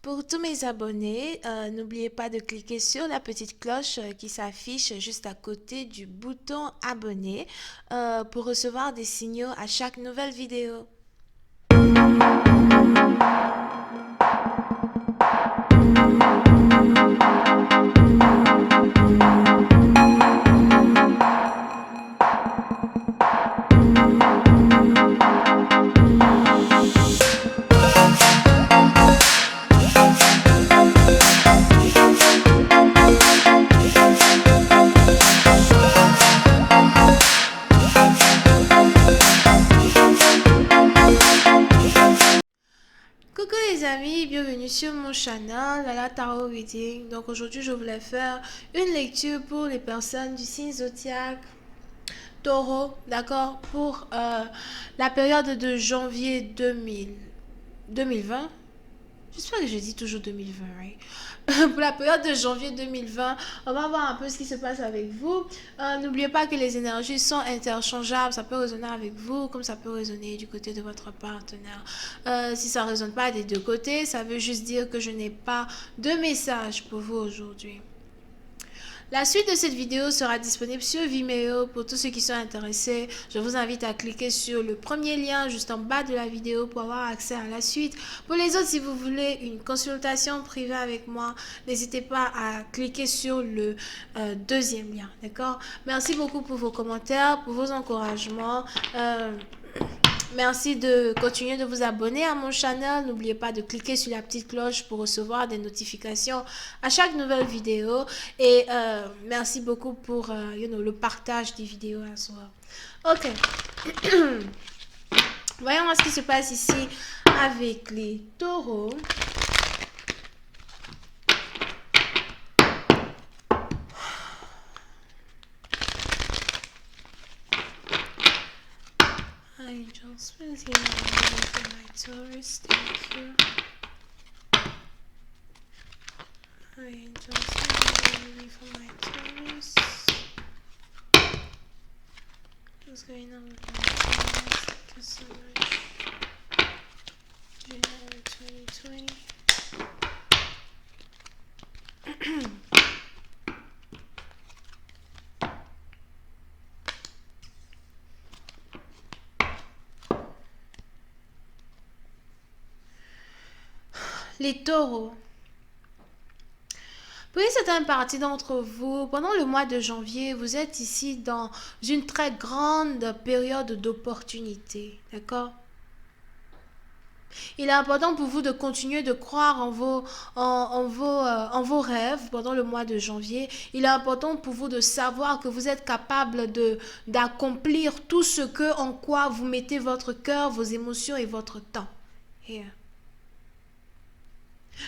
Pour tous mes abonnés, n'oubliez pas de cliquer sur la petite cloche qui s'affiche juste à côté du bouton abonner pour recevoir des signaux à chaque nouvelle vidéo. Coucou les amis, bienvenue sur mon channel Lala Tarot Reading. Donc aujourd'hui je voulais faire une lecture pour les personnes du signe zodiaque Taureau, d'accord, pour la période de janvier 2020. J'espère que je dis toujours 2020, right? Pour la période de janvier 2020, on va voir un peu ce qui se passe avec vous. N'oubliez pas que les énergies sont interchangeables. Ça peut résonner avec vous comme ça peut résonner du côté de votre partenaire. Si ça ne résonne pas des deux côtés, ça veut juste dire que je n'ai pas de message pour vous aujourd'hui. La suite de cette vidéo sera disponible sur Vimeo pour tous ceux qui sont intéressés. Je vous invite à cliquer sur le premier lien juste en bas de la vidéo pour avoir accès à la suite. Pour les autres, si vous voulez une consultation privée avec moi, n'hésitez pas à cliquer sur le deuxième lien. D'accord? Merci beaucoup pour vos commentaires, pour vos encouragements. Merci de continuer de vous abonner à mon channel. N'oubliez pas de cliquer sur la petite cloche pour recevoir des notifications à chaque nouvelle vidéo. Et merci beaucoup pour le partage des vidéos à soi. Ok. Voyons ce qui se passe ici avec les taureaux. Angels, please heal me for my Taurus. Thank you. Angels, heal me for my Taurus. What's going on with my Taurus? Thank you so much. January 2020. Les taureaux. Pour une certaine partie d'entre vous, pendant le mois de janvier, vous êtes ici dans une très grande période d'opportunité. D'accord? Il est important pour vous de continuer de croire en vos rêves pendant le mois de janvier. Il est important pour vous de savoir que vous êtes capable d'accomplir tout ce en quoi vous mettez votre cœur, vos émotions et votre temps. Here.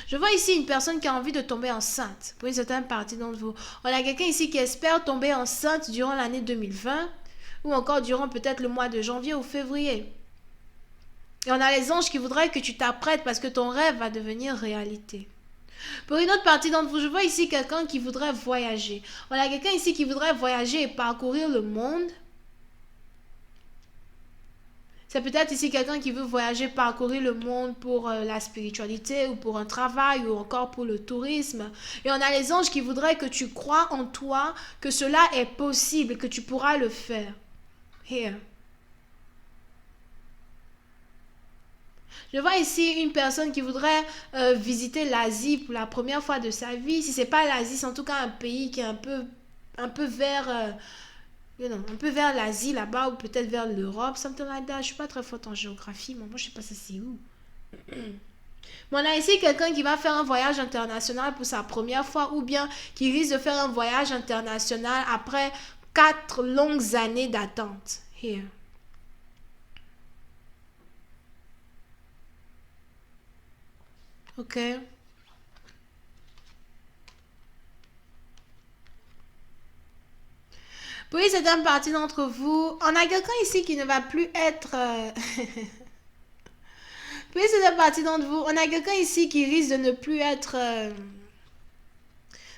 Je vois ici une personne qui a envie de tomber enceinte. Pour une certaine partie d'entre vous. On a quelqu'un ici qui espère tomber enceinte durant l'année 2020 ou encore durant peut-être le mois de janvier ou février. Et on a les anges qui voudraient que tu t'apprêtes parce que ton rêve va devenir réalité. Pour une autre partie d'entre vous, je vois ici quelqu'un qui voudrait voyager. On a quelqu'un ici qui voudrait voyager et parcourir le monde. C'est peut-être ici quelqu'un qui veut voyager, parcourir le monde pour la spiritualité ou pour un travail ou encore pour le tourisme. Et on a les anges qui voudraient que tu crois en toi, que cela est possible, que tu pourras le faire. Here. Je vois ici une personne qui voudrait visiter l'Asie pour la première fois de sa vie. Si ce n'est pas l'Asie, c'est en tout cas un pays qui est un peu vers... un peu vers l'Asie là-bas ou peut-être vers l'Europe, something like that. Je suis pas très forte en géographie, mais moi je sais pas ça c'est où. Mais on a ici quelqu'un qui va faire un voyage international pour sa première fois ou bien qui risque de faire un voyage international après 4 longues années d'attente. Here. Ok. Pour une certaine partie d'entre vous, on a quelqu'un ici qui ne va plus être... Pour une certaine partie d'entre vous, on a quelqu'un ici qui risque de ne plus être...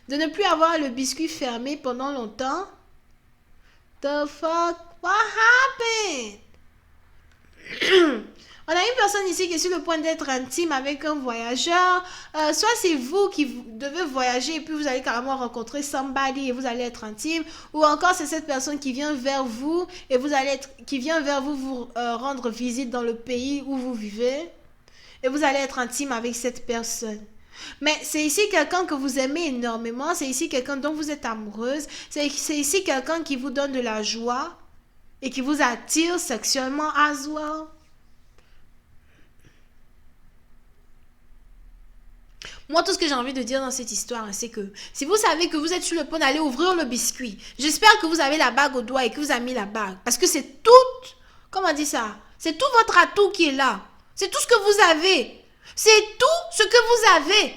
de ne plus avoir le biscuit fermé pendant longtemps. The fuck? What happened? On a une personne ici qui est sur le point d'être intime avec un voyageur. Soit c'est vous qui devez voyager et puis vous allez carrément rencontrer somebody et vous allez être intime. Ou encore c'est cette personne qui vient vers vous et qui vient vers vous rendre visite dans le pays où vous vivez. Et vous allez être intime avec cette personne. Mais c'est ici quelqu'un que vous aimez énormément. C'est ici quelqu'un dont vous êtes amoureuse. C'est ici quelqu'un qui vous donne de la joie et qui vous attire sexuellement as well. Moi, tout ce que j'ai envie de dire dans cette histoire, c'est que si vous savez que vous êtes sur le point d'aller ouvrir le biscuit, j'espère que vous avez la bague au doigt et que vous avez mis la bague. Parce que c'est tout, comment on dit ça? C'est tout votre atout qui est là. C'est tout ce que vous avez. C'est tout ce que vous avez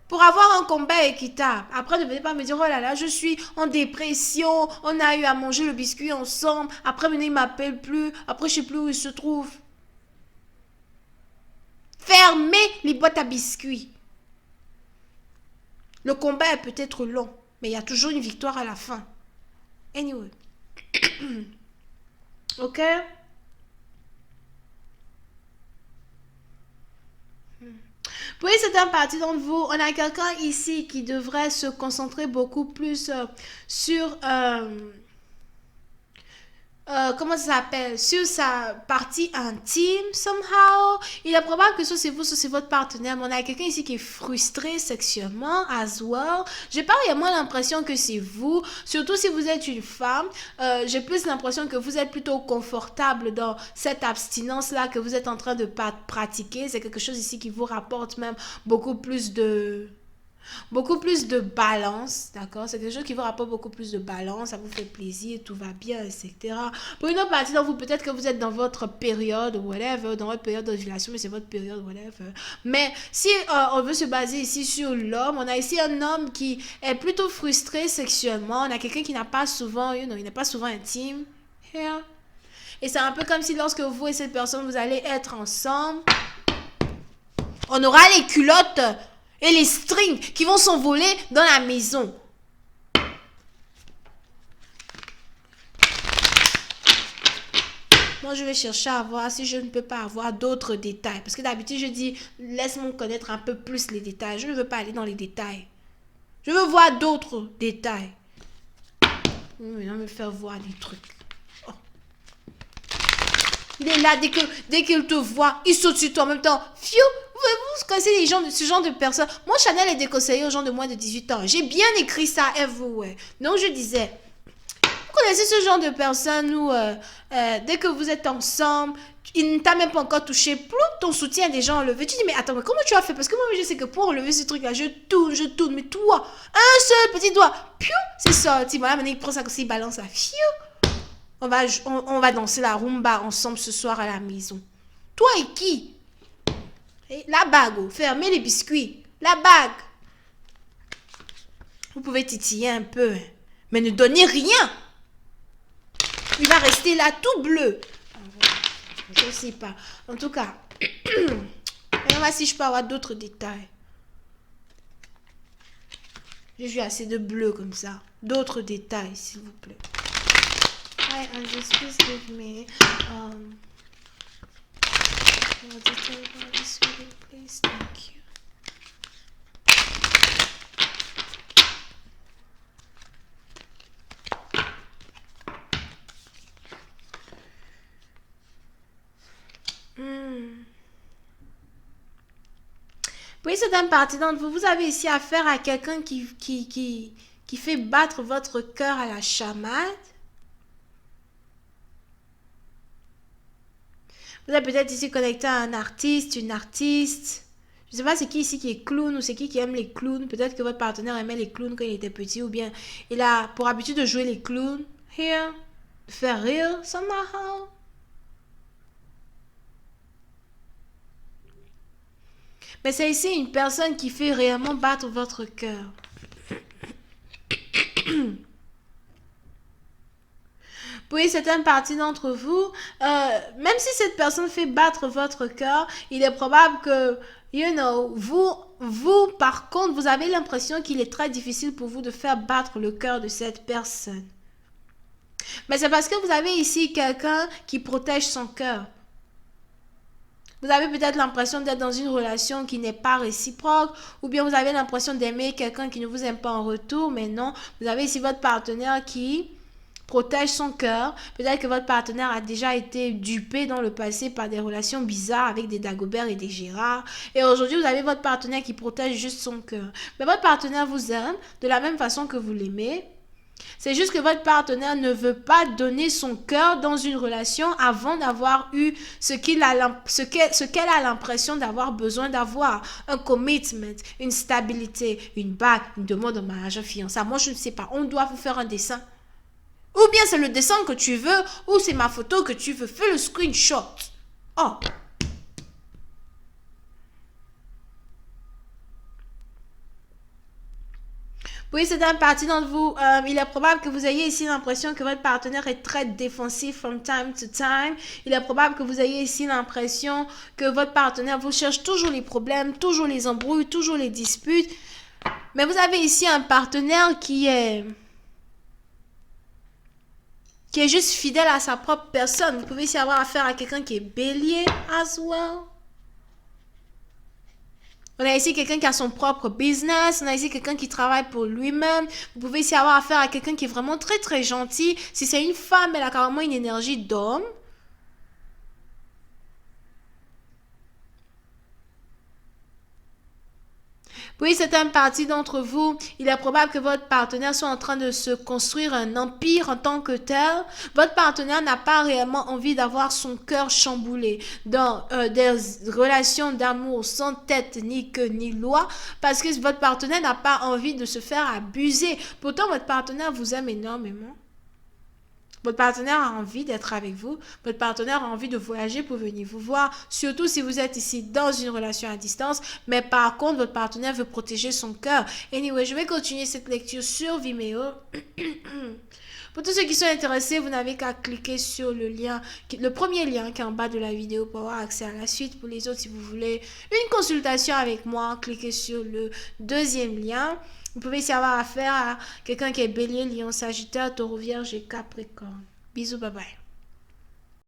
pour avoir un combat équitable. Après, ne venez pas me dire, oh là là, je suis en dépression, on a eu à manger le biscuit ensemble, après, il ne m'appelle plus, après, je ne sais plus où il se trouve. Fermez les boîtes à biscuits. Le combat est peut-être long, mais il y a toujours une victoire à la fin. Anyway. Ok? Pour certaines parties d'entre vous, on a quelqu'un ici qui devrait se concentrer beaucoup plus sur... comment ça s'appelle? Sur sa partie intime, somehow. Il est probable que soit c'est vous, soit c'est votre partenaire. Mais on a quelqu'un ici qui est frustré sexuellement, as well. J'ai pas vraiment l'impression que c'est vous. Surtout si vous êtes une femme. J'ai plus l'impression que vous êtes plutôt confortable dans cette abstinence-là que vous êtes en train de pratiquer. C'est quelque chose ici qui vous rapporte même beaucoup plus de balance, d'accord? C'est quelque chose qui vous rapporte beaucoup plus de balance, ça vous fait plaisir, tout va bien, etc. Pour une autre partie d'entre vous, peut-être que vous êtes dans votre période, whatever, dans votre période d'ovulation, mais c'est votre période, whatever. Mais si on veut se baser ici sur l'homme, on a ici un homme qui est plutôt frustré sexuellement, on a quelqu'un qui n'a pas souvent, il n'est pas souvent intime. Yeah. Et c'est un peu comme si lorsque vous et cette personne, vous allez être ensemble, on aura les culottes et les strings qui vont s'envoler dans la maison. Moi, je vais chercher à voir si je ne peux pas avoir d'autres détails. Parce que d'habitude, je dis, laisse-moi connaître un peu plus les détails. Je ne veux pas aller dans les détails. Je veux voir d'autres détails. Maintenant, me faire voir des trucs. Oh. Il est là, dès qu'il te voit, il saute sur toi en même temps. Fiu! Vous connaissez ce genre de personnes. Moi, Chanel est déconseillé aux gens de moins de 18 ans. J'ai bien écrit ça everywhere. Donc, je disais, vous connaissez ce genre de personnes où, dès que vous êtes ensemble, il ne t'a même pas encore touché, ton soutien est déjà enlevé. Tu dis, mais attends, mais comment tu as fait? Parce que moi, je sais que pour enlever ce truc-là, je tourne. Mais toi, un seul petit doigt, piou, c'est sorti. Voilà, maintenant, il prend ça comme ça, il balance ça. Fiu. On va danser la rumba ensemble ce soir à la maison. Toi et qui? La bague, fermez les biscuits. La bague. Vous pouvez titiller un peu, mais ne donnez rien. Il va rester là tout bleu. Je ne sais pas. En tout cas, on va si je peux avoir d'autres détails. J'ai vu assez de bleu comme ça. D'autres détails, s'il vous plaît. Hi, Andrew, please give me... please, thank you. Puis c'est une partie d'entre vous. Vous avez ici affaire à quelqu'un qui fait battre votre cœur à la chamade. Vous êtes peut-être ici connecté à un artiste, une artiste. Je ne sais pas c'est qui ici qui est clown ou c'est qui aime les clowns. Peut-être que votre partenaire aimait les clowns quand il était petit ou bien il a pour habitude de jouer les clowns. Here. De faire rire somehow. Mais c'est ici une personne qui fait réellement battre votre cœur. Pour certaines parties d'entre vous, même si cette personne fait battre votre cœur, il est probable que, vous, par contre, vous avez l'impression qu'il est très difficile pour vous de faire battre le cœur de cette personne. Mais c'est parce que vous avez ici quelqu'un qui protège son cœur. Vous avez peut-être l'impression d'être dans une relation qui n'est pas réciproque, ou bien vous avez l'impression d'aimer quelqu'un qui ne vous aime pas en retour, mais non, vous avez ici votre partenaire qui protège son cœur. Peut-être que votre partenaire a déjà été dupé dans le passé par des relations bizarres avec des Dagobert et des Gérard. Et aujourd'hui, vous avez votre partenaire qui protège juste son cœur. Mais votre partenaire vous aime de la même façon que vous l'aimez. C'est juste que votre partenaire ne veut pas donner son cœur dans une relation avant d'avoir eu ce qu'elle a l'impression d'avoir besoin d'avoir. Un commitment, une stabilité, une bague, une demande en mariage, un fiançailles. Moi, je ne sais pas. On doit vous faire un dessin. Ou bien c'est le dessin que tu veux, ou c'est ma photo que tu veux. Fais le screenshot. Oh. Oui, c'est un parti d'entre vous. Il est probable que vous ayez ici l'impression que votre partenaire est très défensif from time to time. Il est probable que vous ayez ici l'impression que votre partenaire vous cherche toujours les problèmes, toujours les embrouilles, toujours les disputes. Mais vous avez ici un partenaire qui est juste fidèle à sa propre personne. Vous pouvez ici avoir affaire à quelqu'un qui est bélier as well. On a ici quelqu'un qui a son propre business. On a ici quelqu'un qui travaille pour lui-même. Vous pouvez ici avoir affaire à quelqu'un qui est vraiment très très gentil. Si c'est une femme, elle a carrément une énergie d'homme. Oui, c'est un parti d'entre vous. Il est probable que votre partenaire soit en train de se construire un empire en tant que tel. Votre partenaire n'a pas réellement envie d'avoir son cœur chamboulé dans des relations d'amour sans tête ni queue ni loi parce que votre partenaire n'a pas envie de se faire abuser. Pourtant, votre partenaire vous aime énormément. Votre partenaire a envie d'être avec vous. Votre partenaire a envie de voyager pour venir vous voir. Surtout si vous êtes ici dans une relation à distance. Mais par contre, votre partenaire veut protéger son cœur. Anyway, je vais continuer cette lecture sur Vimeo. Pour tous ceux qui sont intéressés, vous n'avez qu'à cliquer sur le lien, le premier lien qui est en bas de la vidéo pour avoir accès à la suite. Pour les autres, si vous voulez une consultation avec moi, cliquez sur le deuxième lien. Vous pouvez ici avoir affaire à quelqu'un qui est bélier, lion, sagittaire, taureau, vierge et capricorne. Bisous, bye bye.